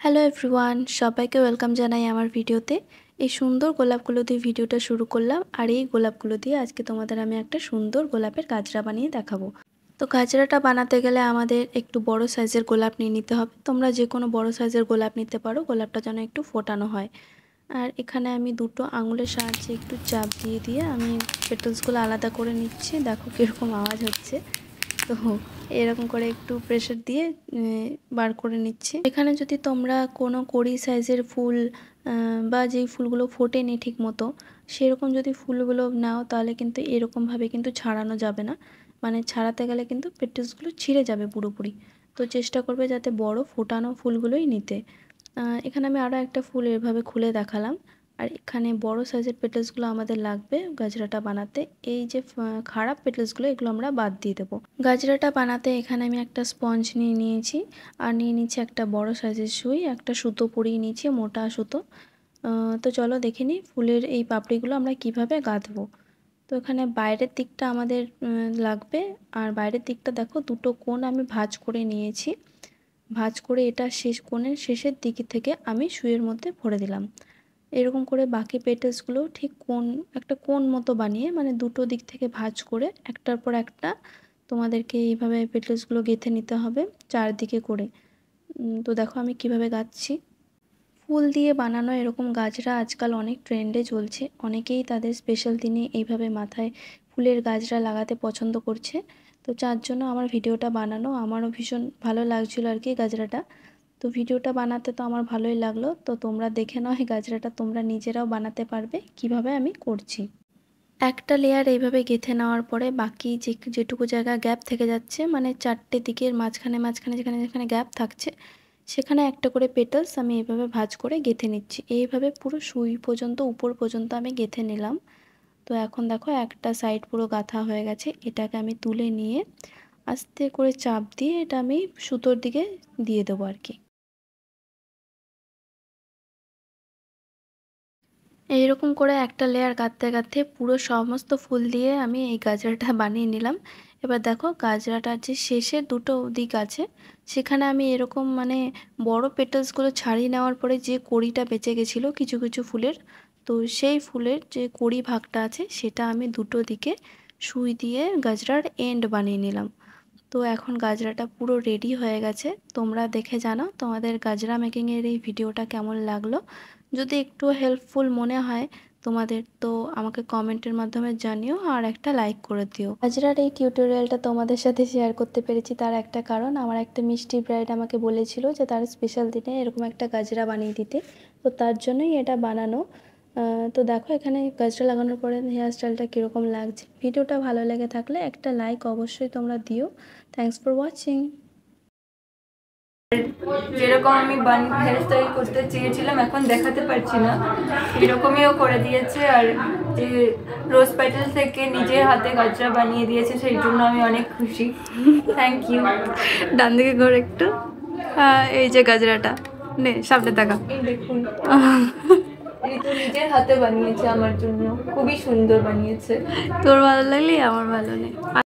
Hello everyone, সবাইকে welcome জানাই আমার ভিডিওতে। এই সুন্দর গোলাপগুলো দিয়ে ভিডিওটা শুরু করলাম। আর এই গোলাপগুলো দিয়ে আজকে তোমাদের আমি একটা সুন্দর গোলাপের গাজরা বানিয়ে দেখাবো। তো গাজরাটা বানাতে গেলে আমাদের একটু বড় সাইজের গোলাপ নিয়ে নিতে হবে। তোমরা যে কোনো বড় সাইজের গোলাপ নিতে পারো, গোলাপটা যেন একটু ফোটানো হয়। আর এখানে আমি দুটো আঙুলের সাহায্যে একটু চাপ দিয়ে দিয়ে আমি পেটালসগুলো আলাদা করে নিচ্ছি। দেখো কীরকম আওয়াজ হচ্ছে। তো এরকম করে একটু প্রেসার দিয়ে বার করে নিচ্ছি। এখানে যদি তোমরা কোনো কড়ি সাইজের ফুল বা যেই ফুলগুলো ফোটেনি ঠিক মতো সেরকম যদি ফুলগুলো নাও, তাহলে কিন্তু এরকমভাবে কিন্তু ছাড়ানো যাবে না। মানে ছাড়াতে গেলে কিন্তু পেটালসগুলো ছিঁড়ে যাবে পুরোপুরি। তো চেষ্টা করবে যাতে বড় ফোটানো ফুলগুলোই নিতে। এখানে আমি আরও একটা ফুল এভাবে খুলে দেখালাম। আর এখানে বড় সাইজের পেটালসগুলো আমাদের লাগবে গাজরাটা বানাতে। এই যে খারাপ পেটালসগুলো এগুলো আমরা বাদ দিয়ে দেবো। গাজরাটা বানাতে এখানে আমি একটা স্পঞ্জ নিয়ে নিয়েছি আর নিয়ে নিচ্ছি একটা বড় সাইজের সুই, একটা সুতো পরিয়ে নিয়েছি, মোটা সুতো। তো চলো দেখে নিই ফুলের এই পাপড়িগুলো আমরা কিভাবে গাঁথবো। তো এখানে বাইরের দিকটা আমাদের লাগবে। আর বাইরের দিকটা দেখো দুটো কোণ আমি ভাঁজ করে নিয়েছি। ভাঁজ করে এটা কোণের শেষের দিক থেকে আমি সুইয়ের মধ্যে ভরে দিলাম। এরকম করে বাকি পেটালসগুলো ঠিক একটা কোণ মতো বানিয়ে, মানে দুটো দিক থেকে ভাঁজ করে একটার পর একটা তোমাদেরকে এইভাবে পেটালসগুলো গেঁথে নিতে হবে চারদিকে করে। তো দেখো আমি কিভাবে গাঁথছি। ফুল দিয়ে বানানো এরকম গাজরা আজকাল অনেক ট্রেন্ডে চলছে। অনেকেই তাদের স্পেশাল দিনে এইভাবে মাথায় ফুলের গাজরা লাগাতে পছন্দ করছে। তো যার জন্য আমার ভিডিওটা বানানো, আমারও ভীষণ ভালো লাগছিল আর কি গাজরাটা। তো ভিডিওটা বানাতে তো আমার ভালোই লাগলো। তো তোমরা দেখে নাও এই গাজরাটা তোমরা নিজেরাও বানাতে পারবে কিভাবে আমি করছি। একটা লেয়ার এইভাবে গেঁথে নেওয়ার পরে বাকি যেটুকু জায়গা গ্যাপ থেকে যাচ্ছে, মানে চারটে দিকের মাঝখানে মাঝখানে যেখানে যেখানে গ্যাপ থাকছে সেখানে একটা করে পেটালস আমি এইভাবে ভাঁজ করে গেঁথে নিচ্ছি। এইভাবে পুরো সুই পর্যন্ত উপর পর্যন্ত আমি গেঁথে নিলাম। তো এখন দেখো একটা সাইড পুরো গাঁথা হয়ে গেছে। এটাকে আমি তুলে নিয়ে আস্তে করে চাপ দিয়ে এটা আমি সুতোর দিকে দিয়ে দেবো আর কি। এইরকম করে একটা লেয়ার গাঁথতে গাঁথতে পুরো সমস্ত ফুল দিয়ে আমি এই গাজরাটা বানিয়ে নিলাম। এবার দেখো গাজরাটার যে শেষের দুটো দিক আছে সেখানে আমি এরকম মানে বড় পেটালসগুলো ছাড়িয়ে নেওয়ার পরে যে কড়িটা বেঁচে গেছিলো কিছু কিছু ফুলের, তো সেই ফুলের যে কড়ি ভাগটা আছে সেটা আমি দুটো দিকে সুই দিয়ে গাজরার এন্ড বানিয়ে নিলাম। তো এখন গাজরাটা পুরো রেডি হয়ে গেছে। তোমরা দেখে জানাও তোমাদের গাজরা মেকিংয়ের এই ভিডিওটা কেমন লাগলো। যদি একটু হেল্পফুল মনে হয় তোমাদের, তো আমাকে কমেন্টের মাধ্যমে জানিও আর একটা লাইক করে দিও। গাজরার এই টিউটোরিয়ালটা তোমাদের সাথে শেয়ার করতে পেরেছি তার একটা কারণ, আমার একটা মিষ্টি ব্রাইড আমাকে বলেছিল যে তার স্পেশাল দিনে এরকম একটা গাজরা বানিয়ে দিতে। তো তার জন্যই এটা বানানো। তো দেখো এখানে গাজরা লাগানোর পরে হেয়ার স্টাইলটা কীরকম লাগছে। ভিডিওটা ভালো লেগে থাকলে একটা লাইক অবশ্যই তোমরা দিও। Thanks for watching. যেরকম আমি হেয়ার স্টাইল করতে চেয়েছিলাম এখন দেখাতে পারছি না, এরকমইও করে দিয়েছে। আর যে রোজ পেটাল থেকে নিজের হাতে গাজরা বানিয়ে দিয়েছে সেই জন্য আমি অনেক খুশি। Thank you. ডান দিকে ঘোর একটু। এই যে গাজরাটা নে সামনে দেখা। এই দেখুন ঋতু নিজের হাতে বানিয়েছে আমার জন্য, খুবই সুন্দর বানিয়েছে। তোর ভালো লাগলে আমার ভালো নেই।